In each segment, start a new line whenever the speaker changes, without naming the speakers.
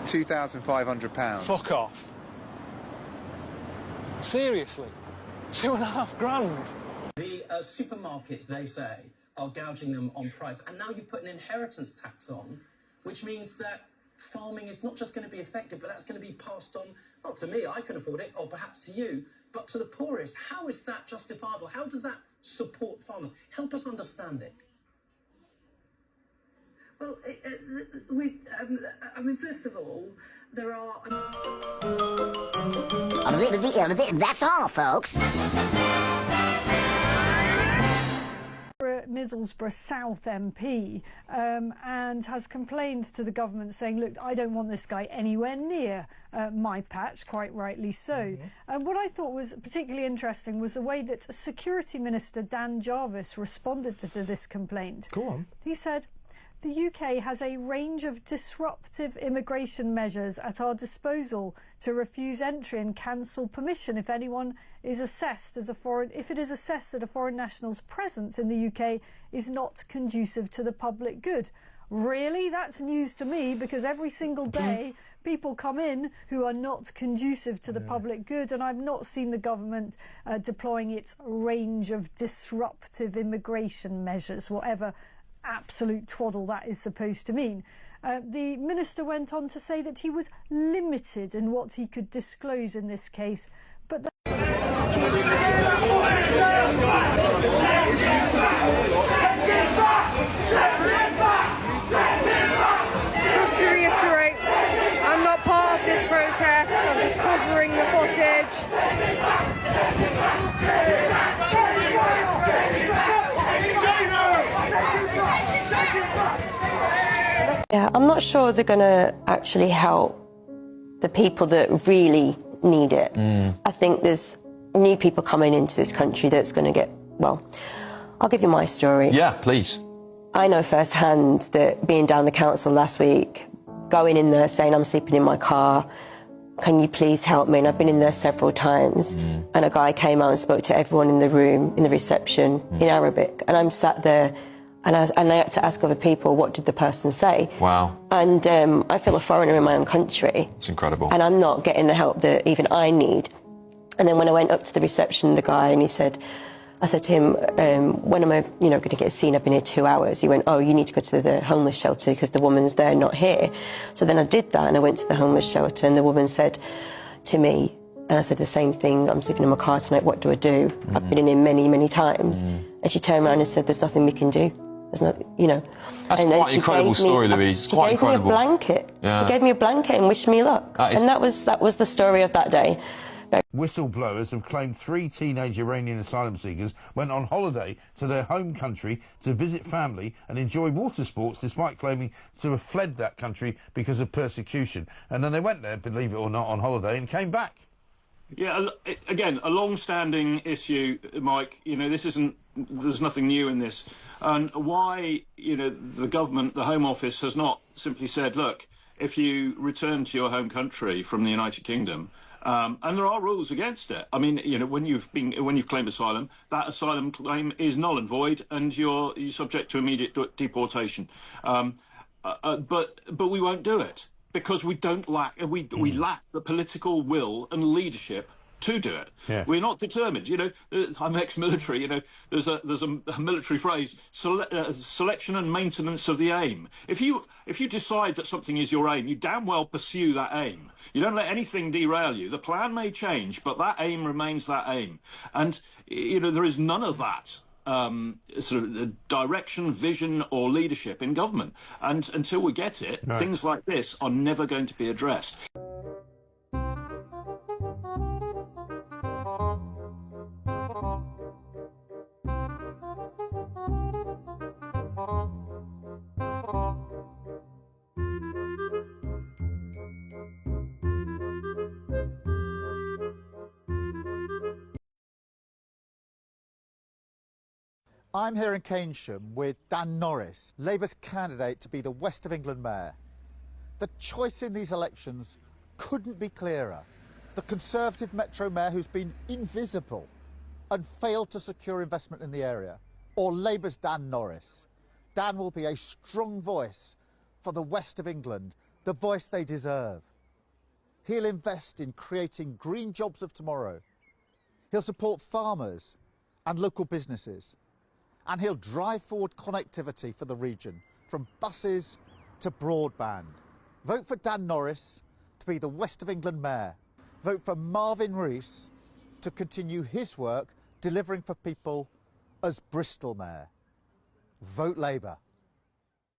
£2,500.
Fuck off. Seriously? £2.5 grand?
The supermarkets, they say, are gouging them on price. And now you've put an inheritance tax on, which means that farming is not just going to be affected, but that's going to be passed on, not to me, I can afford it, or perhaps to you, but to the poorest. How is that justifiable? How does that support farmers? Help us understand it.
Well, I mean, first of all, there are...
That's all, folks.
Middlesbrough South MP and has complained to the government saying, look, I don't want this guy anywhere near my patch, quite rightly so. And what I thought was particularly interesting was the way that Security Minister Dan Jarvis responded to this complaint.
Go on.
He said, the UK has a range of disruptive immigration measures at our disposal to refuse entry and cancel permission if anyone is assessed as a foreign, if it is assessed that a foreign national's presence in the UK is not conducive to the public good. Really? That's news to me, because every single day people come in who are not conducive to the public good, and I've not seen the government deploying its range of disruptive immigration measures, whatever absolute twaddle that is supposed to mean. The minister went on to say that he was limited in what he could disclose in this case, but
Just to reiterate, I'm not part of this protest, I'm just covering the footage.
Yeah, I'm not sure they're going to actually help the people that really need it. I think there's new people coming into this country that's going to get, well, I'll give you my story.
Yeah, please.
I know firsthand that being down the council last week, going in there saying I'm sleeping in my car, can you please help me? And I've been in there several times, and a guy came out and spoke to everyone in the room, in the reception, in Arabic, and I'm sat there and I had to ask other people, what did the person say?
Wow.
And I feel a foreigner in my own country.
It's incredible.
And I'm not getting the help that even I need. And then when I went up to the reception, the guy, and he said, I said to him, when am I, going to get seen? I've been here 2 hours. He went, oh, you need to go to the homeless shelter because the woman's there, not here. So then I did that, and I went to the homeless shelter, and the woman said to me, and I said the same thing, I'm sleeping in my car tonight, what do I do? I've been in here many, many times. And she turned around and said, there's nothing we can do. There's not,
That's quite an incredible story, Louise.
She gave me a blanket.
Yeah.
She gave me a blanket and wished me luck. And that was the story of that day.
Whistleblowers have claimed 3 teenage Iranian asylum seekers went on holiday to their home country to visit family and enjoy water sports, despite claiming to have fled that country because of persecution. And then they went there, believe it or not, on holiday and came back.
Yeah, again, a long-standing issue, Mike. This isn't. There's nothing new in this. And why, the government, the Home Office, has not simply said, look, if you return to your home country from the United Kingdom, and there are rules against it. I mean, when you've claimed asylum, that asylum claim is null and void, and you're subject to immediate deportation. But we won't do it. Because we lack the political will and leadership to do it. Yeah. We're not determined. I'm ex-military. There's a military phrase: selection and maintenance of the aim. If you decide that something is your aim, you damn well pursue that aim. You don't let anything derail you. The plan may change, but that aim remains that aim. And there is none of that. Sort of direction, vision or leadership in government. And until we get it, things like this are never going to be addressed.
I'm here in Keynsham with Dan Norris, Labour's candidate to be the West of England mayor. The choice in these elections couldn't be clearer. The Conservative Metro mayor who's been invisible and failed to secure investment in the area, or Labour's Dan Norris. Dan will be a strong voice for the West of England, the voice they deserve. He'll invest in creating green jobs of tomorrow. He'll support farmers and local businesses. And he'll drive forward connectivity for the region, from buses to broadband. Vote for Dan Norris to be the West of England Mayor. Vote for Marvin Rees to continue his work delivering for people as Bristol Mayor. Vote Labour.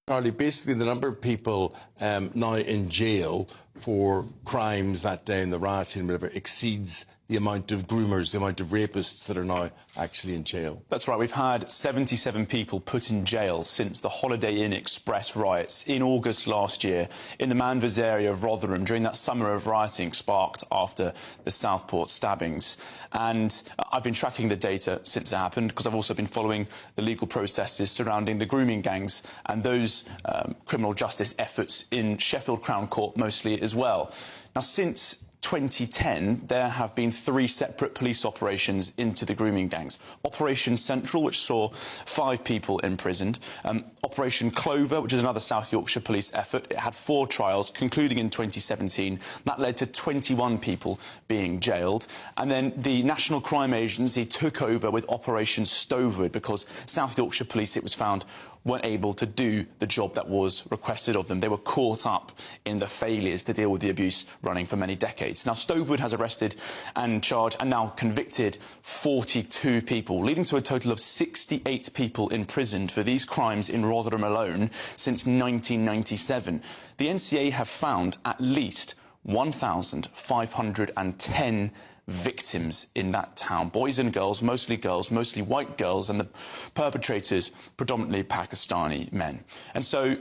Charlie, basically the number of people now in jail for crimes that day in the rioting, whatever, exceeds the amount of groomers, the amount of rapists that are now actually in jail.
That's right. We've had 77 people put in jail since the Holiday Inn Express riots in August last year in the Manvers area of Rotherham during that summer of rioting sparked after the Southport stabbings. And I've been tracking the data since it happened because I've also been following the legal processes surrounding the grooming gangs and those criminal justice efforts in Sheffield Crown Court mostly as well. Now, since 2010, there have been 3 separate police operations into the grooming gangs. Operation Central, which saw 5 people imprisoned. Operation Clover, which is another South Yorkshire police effort. It had 4 trials, concluding in 2017. That led to 21 people being jailed. And then the National Crime Agency took over with Operation Stovewood because South Yorkshire police, it was found, weren't able to do the job that was requested of them. They were caught up in the failures to deal with the abuse running for many decades. Now, Stovewood has arrested and charged and now convicted 42 people, leading to a total of 68 people imprisoned for these crimes in Rotherham alone since 1997. The NCA have found at least 1,510 victims in that town. Boys and girls, mostly white girls, and the perpetrators predominantly Pakistani men. And so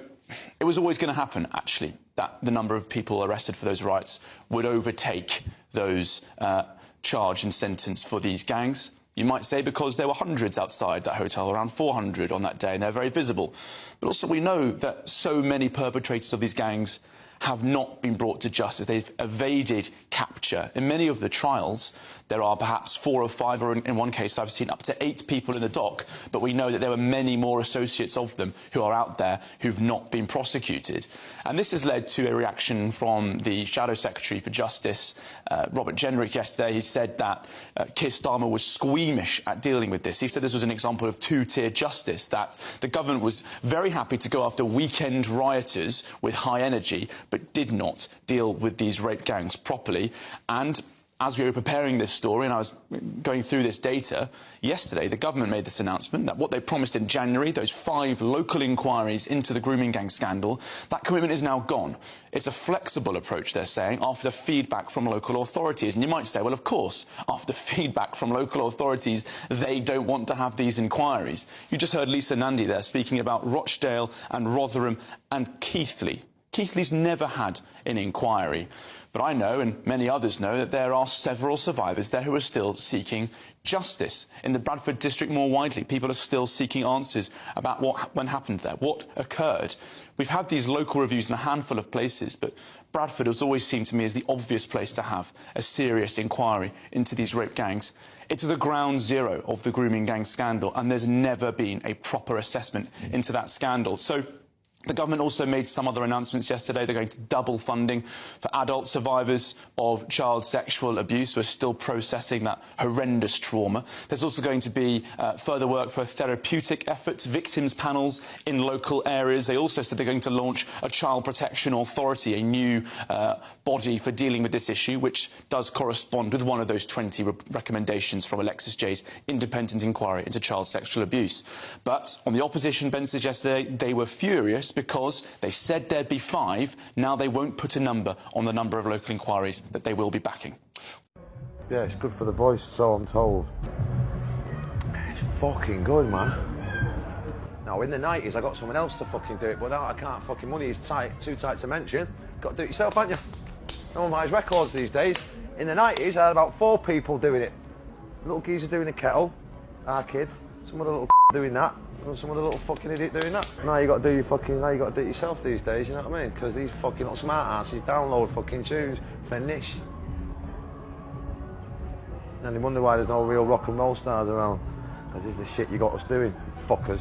it was always going to happen, actually, that the number of people arrested for those riots would overtake those charged and sentenced for these gangs. You might say because there were hundreds outside that hotel, around 400 on that day, and they're very visible. But also we know that so many perpetrators of these gangs have not been brought to justice. They've evaded capture. In many of the trials, there are perhaps 4 or 5, or in one case I've seen up to 8 people in the dock, but we know that there were many more associates of them who are out there who've not been prosecuted. And this has led to a reaction from the Shadow Secretary for Justice, Robert Jenrick, yesterday. He said that Keir Starmer was squeamish at dealing with this. He said this was an example of 2-tier justice, that the government was very happy to go after weekend rioters with high energy, but did not deal with these rape gangs properly. And as we were preparing this story and I was going through this data, yesterday the government made this announcement that what they promised in January, those 5 local inquiries into the grooming gang scandal, that commitment is now gone. It's a flexible approach, they're saying, after feedback from local authorities. And you might say, well, of course, after feedback from local authorities, they don't want to have these inquiries. You just heard Lisa Nandy there speaking about Rochdale and Rotherham and Keighley. Keighley's never had an inquiry. But I know, and many others know, that there are several survivors there who are still seeking justice. In the Bradford district more widely, people are still seeking answers about what happened there, what occurred. We've had these local reviews in a handful of places, but Bradford has always seemed to me as the obvious place to have a serious inquiry into these rape gangs. It's the ground zero of the grooming gang scandal, and there's never been a proper assessment into that scandal. So the government also made some other announcements yesterday. They're going to double funding for adult survivors of child sexual abuse who are still processing that horrendous trauma. There's also going to be further work for therapeutic efforts, victims panels in local areas. They also said they're going to launch a Child Protection Authority, a new body for dealing with this issue, which does correspond with one of those 20 recommendations from Alexis Jay's independent inquiry into child sexual abuse. But on the opposition benches yesterday, they were furious because they said there'd be 5. Now they won't put a number on the number of local inquiries that they will be backing.
Yeah, it's good for the voice, so I'm told. It's fucking good, man.
No, in the 90s I got someone else to fucking do it, but now I can't. Fucking money is tight, too tight to mention. Got to do it yourself, haven't you? No one buys records these days. In the 90s I had about 4 people doing it. Little geezer doing a kettle, our kid, some other little doing that, and some other little fucking idiot doing that. Now you got to do your fucking, now you got to do it yourself these days, you know what I mean? Because these fucking little smart asses download fucking tunes for niche. And they wonder why there's no real rock and roll stars around. Because this is the shit you got us doing, fuckers.